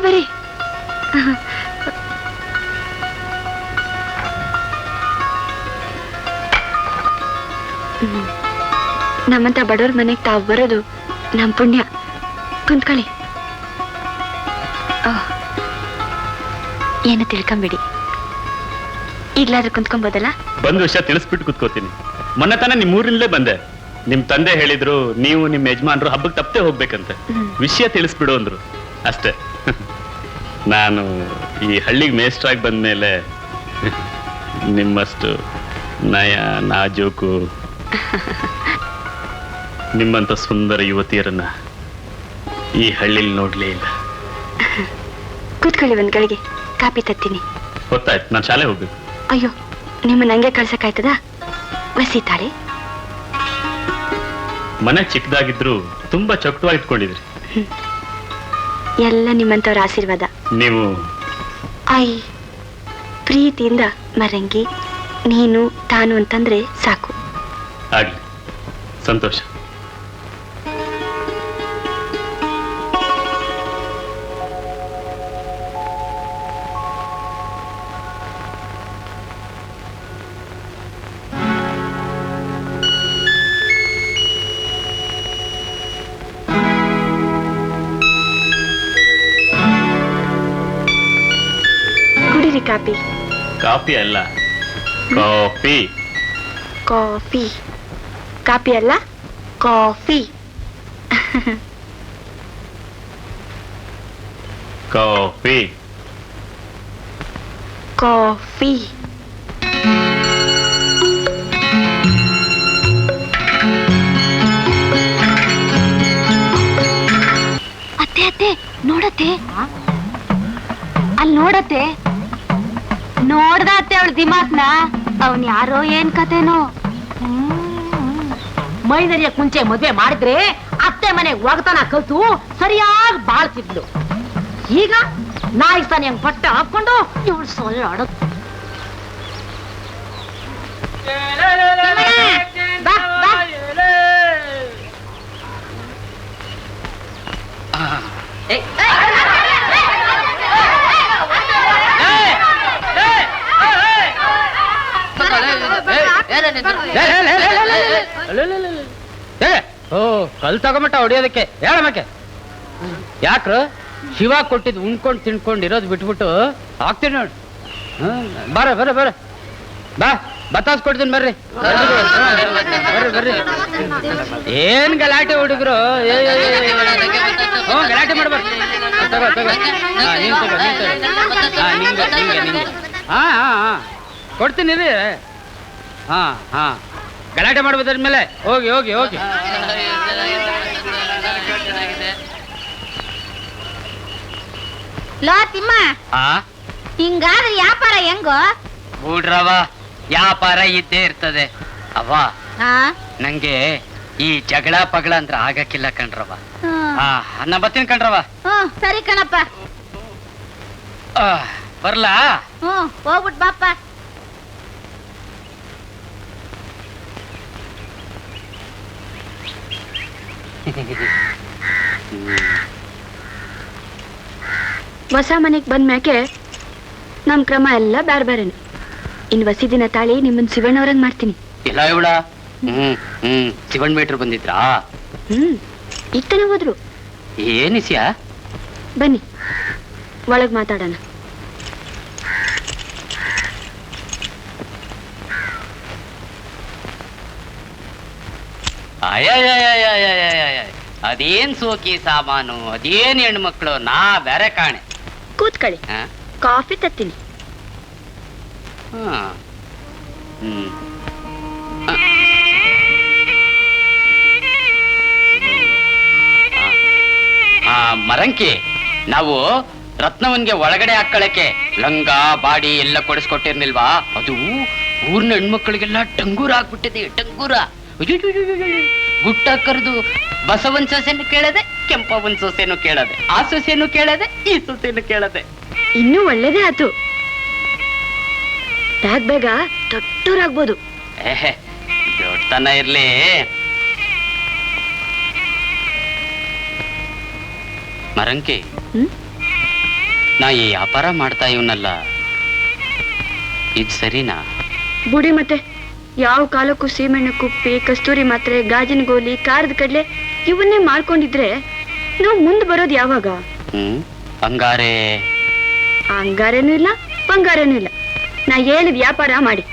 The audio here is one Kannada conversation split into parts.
ಬರ್ರಿ. ನಮ್ಮಂತ ಬಡವ್ರ ಮನೆಗೆ ತಾವು ಬರೋದು ನಮ್ ಪುಣ್ಯ. ಕುಂತ್ಕೊಳ್ಳಿ. ಏನು ತಿಳ್ಕೊಂಬಿಡಿ. ಈಗ್ಲಾದ್ರೂ ಕುಂತ್ಕೊಂಬೋದಲ್ಲ? ಬಂದ್ ವಿಷಯ ತಿಳಿಸ್ಬಿಟ್ಟು ಕುತ್ಕೋತೀನಿ. ಮೊನ್ನೆ ತಾನೇ ನಿಮ್ ಊರಿಂದಲೇ ಬಂದೆ. ನಿಮ್ ತಂದೆ ಹೇಳಿದ್ರು ನೀವು ನಿಮ್ ಯಜಮಾನ್ರು ಹಬ್ಬಕ್ಕೆ ತಪ್ಪದೆ ಹೋಗ್ಬೇಕಂತೆ. ವಿಷಯ ತಿಳಿಸ್ಬಿಡು ಅಂದ್ರು ಅಷ್ಟೇ. ನಾನು ಈ ಹಳ್ಳಿಗೆ ಮೇಸ್ಟ್ರಾಗಿ ಬಂದ್ಮೇಲೆ ನಿಮ್ಮಷ್ಟು ನಯ ನಾಜೂಕು ನಿಮ್ಮಂತ ಸುಂದರ ಯುವತಿಯರನ್ನ ಈ ಹಳ್ಳಿಲಿ ನೋಡ್ಲೇ ಇಲ್ಲ. ಕೂತ್ಕೊಳ್ಳಿ, ಒಂದ್ ಗಳಿಗೆ ಕಾಪಿ ತತ್ತೀನಿ. ಗೊತ್ತಾಯ್ತು, ನಾನು ಶಾಲೆ ಹೋಗ್ಬೇಕು. ಅಯ್ಯೋ, ನಿಮ್ಮ ನಂಗೆ ಕಳ್ಸಕ್ಕಾಯ್ತದ? ವಸೀತಾಳೆ. ಮನೆ ಚಿಕ್ಕದಾಗಿದ್ರು ತುಂಬಾ ಚೊಕ್ಕವಾಗಿ ಇಟ್ಕೊಂಡಿದ್ರಿ. ಎಲ್ಲ ನಿಮ್ಮಂತವ್ರ ಆಶೀರ್ವಾದ. ನೀವು ಪ್ರೀತಿಯಿಂದ ಮರಂಗಿ, ನೀನು ತಾನು ಅಂತಂದ್ರೆ ಸಾಕು. ಆಗ್ಲಿ, ಸಂತೋಷ. ಕುಡಿರಿ ಕಾಪಿ. ಕಾಫಿ ಅಲ್ಲ, ಕಾಫಿ. ಕಾಫಿ. ಕಾಪಿ ಅಲ್ಲ, ಕಾಫಿ. ಕಾಫಿ. ಕಾಫಿ. ಅತ್ತೆ ಅತ್ತೆ, ನೋಡತ್ತೆ, ಅಲ್ಲಿ ನೋಡತ್ತೆ. ನೋಡ್ದ ಅತ್ತೆ ಅವಳು ದಿಮಾಕ್ನ. ಅವನ್ ಯಾರೋ ಏನ್ ಕತೆನೋ. ಮೈನರಿಯಕ್ ಮುಂಚೆ ಮದ್ವೆ ಮಾಡಿದ್ರೆ ಅತ್ತೆ ಮನೆಗೆ ಒಗತನ ಕಲ್ತು ಸರಿಯಾಗಿ ಬಾಳ್ತಿದ್ಲು. ಈಗ ನಾಯಿ ತಾನೆ ಹಂಗ್ ಬಟ್ಟೆ ಹಾಕೊಂಡು ಇವಳು ಸೊಳ್ಳೆ ಆಡೋದು. ಕಲ್ ತಗೊಂಬಿಟ್ಟ ಹೊಡಿಯೋದಕ್ಕೆ ಹೇಳಮಕ್ಕೆ. ಯಾಕ್ರ ಶಿವ ಕೊಟ್ಟಿದ್ ಉಣ್ಕೊಂಡ್ ತಿನ್ಕೊಂಡ್ ಇರೋದು ಬಿಟ್ಬಿಟ್ಟು ಆಗ್ತೀನಿ ನೋಡಿ. ಬರ ಬರ ಬರ ಬಾ, ಬತ್ತಾಸ್ ಕೊಡ್ತೀನಿ ಬರ್ರಿ. ಬರ್ರಿ ಬರ್ರಿ. ಏನ್ ಗಲಾಟೆ ಹುಡುಗರು, ಗಲಾಟೆ ಮಾಡ್ಬಾರ್ದು. ತಗೋ ತಗೋ, ನೀನ್ ತಗೋ, ನೀನ್ ತಗೋ. ನಿಂಗೆ ನಿಂಗೆ ನಿಂಗೆ. ಹಾ ಹಾ ಹಾ ಕೊಡ್ತೀನಿ ರೀ. ಹಾ ಹಾ, ಗಲಾಟೆ ಮಾಡ್ಬೋದ್ರ ಮೇಲೆ ಹೋಗಿ ಹೋಗಿ ಹೋಗಿ. ಲೋ ತಿಮ್ಮ, ಹಿಂಗಾದ್ರೆ ವ್ಯಾಪಾರ ಹೆಂಗೋ? ಬೂಡ್ರವ, ವ್ಯಾಪಾರ ಇದ್ದೇ ಇರ್ತದೆ ಅವ್ವ. ನಂಗೆ ಈ ಜಗಳ ಪಗಳ ಅಂದ್ರೆ ಆಗಕ್ಕಿಲ್ಲ ಕಣ್ರವ. ನಾ ಬರ್ತೀನಿ ಕಣ್ರವ. ಸರಿ ಕಣಪ್ಪ. ಬರ್ಲಾ? ಹೋಗ್ಬಿಟ್ ಬಾಪ್ಪ. ಹೊಸ ಮನೆಗ್ ಬಂದ್ಮ್ಯಾಕೆ ನಮ್ ಕ್ರಮ ಎಲ್ಲ ಬ್ಯಾರೆ ಬ್ಯಾರೆನೆ. ಇನ್ ವಸಿ ದಿನ ತಾಳಿ ನಿಮ್ಮನ್ ಶಿವಣ್ಣವ್ರಂಗ್ ಮಾಡ್ತೀನಿ. ಇಲ್ಲ ಇವಳ ಶಿವಣ್ಣ ಮೇಟ್ರು ಬಂದಿದ್ರಾ? ಈಗ ತಾನೇ ಹೋದ್ರು. ಏನಿಸ್ಯ? ಬನ್ನಿ ಒಳಗ್ ಮಾತಾಡೋಣ. ಅದೇನ್ ಸೋಕಿ ಸಾಮಾನು, ಅದೇನ್ ಹೆಣ್ಮಕ್ಳು, ನಾ ಬೇರೆ ಕಾಣೆ. ಕೂತ್ಕೊಳ್ಳಿ, ಕಾಫಿ ತತ್ತೀನಿ. ಮರಂಕಿ, ನಾವು ರತ್ನವನ್ಗೆ ಒಳಗಡೆ ಹಾಕೊಳ್ಳಕ್ಕೆ ಲಂಗ ಬಾಡಿ ಎಲ್ಲ ಕೊಡಿಸ್ಕೊಟ್ಟಿರ್ನಿಲ್ವಾ? ಅದು ಊರ್ನ ಹೆಣ್ಮಕ್ಳಿಗೆಲ್ಲ ಡಂಗೂರ ಆಗ್ಬಿಟ್ಟಿದೆ, ಡಂಗೂರ. ಗುಟ್ಟ ಕರೆದು ಬಸವನ್ ಸೊಸೆನು ಕೇಳದೆ, ಕೆಂಪವನ್ ಸೊಸೆನು ಕೇಳದೆ, ಆ ಸೊಸೆನು ಕೇಳದೆ, ಈ ಸೊಸೆನು ಕೇಳದೆ. ಇನ್ನೂ ಒಳ್ಳೇದೇ ಆತು. ಬೇಗ ದೊಡ್ಡವರಾಗ್ಬೋದು. ದೊಡ್ಡತನ ಇರ್ಲಿ. ಮರಂಕಿ, ನಾ ಈ ವ್ಯಾಪಾರ ಮಾಡ್ತಾ ಇವನಲ್ಲ, ಇದು ಸರಿನಾ? ಬುಡಿ ಮತ್ತೆ ಯಾವ ಕಾಲಕ್ಕೂ ಸೀಮೆಣ್ಣೆ ಕುಪ್ಪಿ, ಕಸ್ತೂರಿ ಮಾತ್ರೆ, ಗಾಜಿನ ಗೋಲಿ, ಖಾರದ ಕಡ್ಲೆ ಇವನ್ನೇ ಮಾಡ್ಕೊಂಡಿದ್ರೆ ನಾವು ಮುಂದೆ ಬರೋದು ಯಾವಾಗ? ಹಂಗಾರೆ ಹಂಗಾರೇನೂ ಇಲ್ಲ, ಬಂಗಾರೇನೂ ಇಲ್ಲ. ನಾ ಹೇಳಿದ ವ್ಯಾಪಾರ ಮಾಡಿ.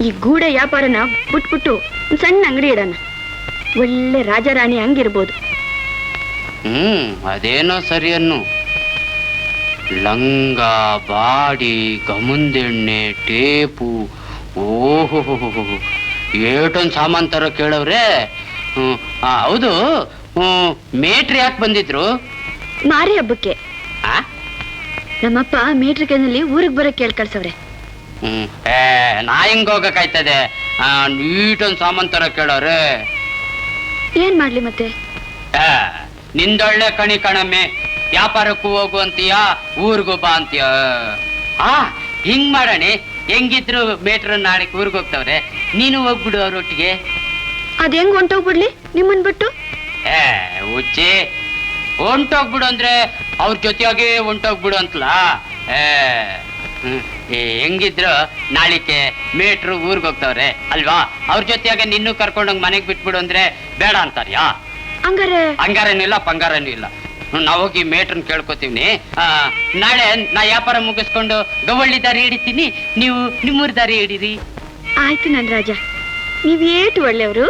ಈ ಗೂಡೆ ವ್ಯಾಪಾರನ ಬಿಟ್ಬಿಟ್ಟು ಒಂದ್ ಸಣ್ಣ ಅಂಗಡಿ ಇಡೋಣ. ಒಳ್ಳೆ ರಾಜಾರಾಣಿ ಹಂಗಿರ್ಬೋದು. ಅದೇನೋ ಸರಿಯನ್ನು. ಲಂಗ, ಬಾಡಿ, ಗಮುಂದೆಣ್ಣೆ, ಟೇಪು, ಓಹೋ ಏಟೊಂದು ಸಾಮಾನ್ ತರ ಕೇಳವ್ರೆ. ಹೌದು, ಮೇಟ್ರಿ ಯಾಕೆ ಬಂದಿದ್ರು? ಮಾರಿ ಹಬ್ಬಕ್ಕೆ. ನಮ್ಮಪ್ಪ ಮೇಟ್ರಿಕೆನಲ್ಲಿ ಊರಿಗೆ ಬರಕ್ ಕೇಳ್ಕಳ್ಸವ್ರೆ. ನಾ ಹೆಂಗ್ ಹೋಗಕ್ಕಾಯ್ತದೆ? ನೀಟೊಂದು ಸಾಮಾನ್ ತರ ಕೇಳವ್ರೆ. ಏನ್ ಮಾಡ್ಲಿ ಮತ್ತೆ? ನಿಂದೊಳ್ಳೆ ಕಣಿ ಕಣಮ್ಮೆ, ವ್ಯಾಪಾರಕ್ಕೂ ಹೋಗು ಅಂತೀಯ, ಊರಿಗೂ ಬಾ ಅಂತೀಯ. ಹಿಂಗ್ ಮಾಡೋಣ. ಹೆಂಗಿದ್ರು ಮೇಟ್ರ ನಾಳೆ ಊರಿಗೆ ಹೋಗ್ತವ್ರೆ, ನೀನು ಹೋಗ್ಬಿಡು ಅವ್ರೊಟ್ಟಿಗೆ. ಅದ್ ಹೆಂಗ್ ಹೊಂಟೋಗ್ಬಿಡ್ಲಿ ನಿಮ್ಮನ್ ಬಿಟ್ಟು? ಹುಚ್ಚಿ, ಹೊಂಟೋಗ್ಬಿಡು ಅಂದ್ರೆ ಅವ್ರ ಜೊತೆಯಾಗೆ ಹೊಂಟೋಗ್ಬಿಡು ಅಂತಲ. ಹೆಂಗಿದ್ರು ನಾಳಿಕೆ ಮೇಟ್ರು ಊರಿಗೆ ಹೋಗ್ತವ್ರೆ ಅಲ್ವಾ, ಅವ್ರ ಜೊತೆಯಾಗೆ ನಿನ್ನೂ ಕರ್ಕೊಂಡೋಗ್ ಮನೆಗ್ ಬಿಟ್ಬಿಡು ಅಂದ್ರೆ ಬೇಡ ಅಂತಾರ್ಯಾ? ಹಂಗಾರೇನು ಇಲ್ಲ, ಪಂಗಾರೇನು ಇಲ್ಲ. ನಾವ್ ಹೋಗಿ ಮೇಟ್ರನ್ ಕೇಳ್ಕೊತೀವಿ. ನಾಳೆ ನಾ ವ್ಯಾಪಾರ ಮುಗಿಸ್ಕೊಂಡು ಗವಳ್ಳಿ ದಾರಿ ಹಿಡಿತೀನಿ, ನೀವು ನಿಮ್ಮೂರ್ ದಾರಿ ಹಿಡೀರಿ. ಆಯ್ತು ನನ್ ರಾಜ, ನೀವೇಟು ಒಳ್ಳೆಯವರು.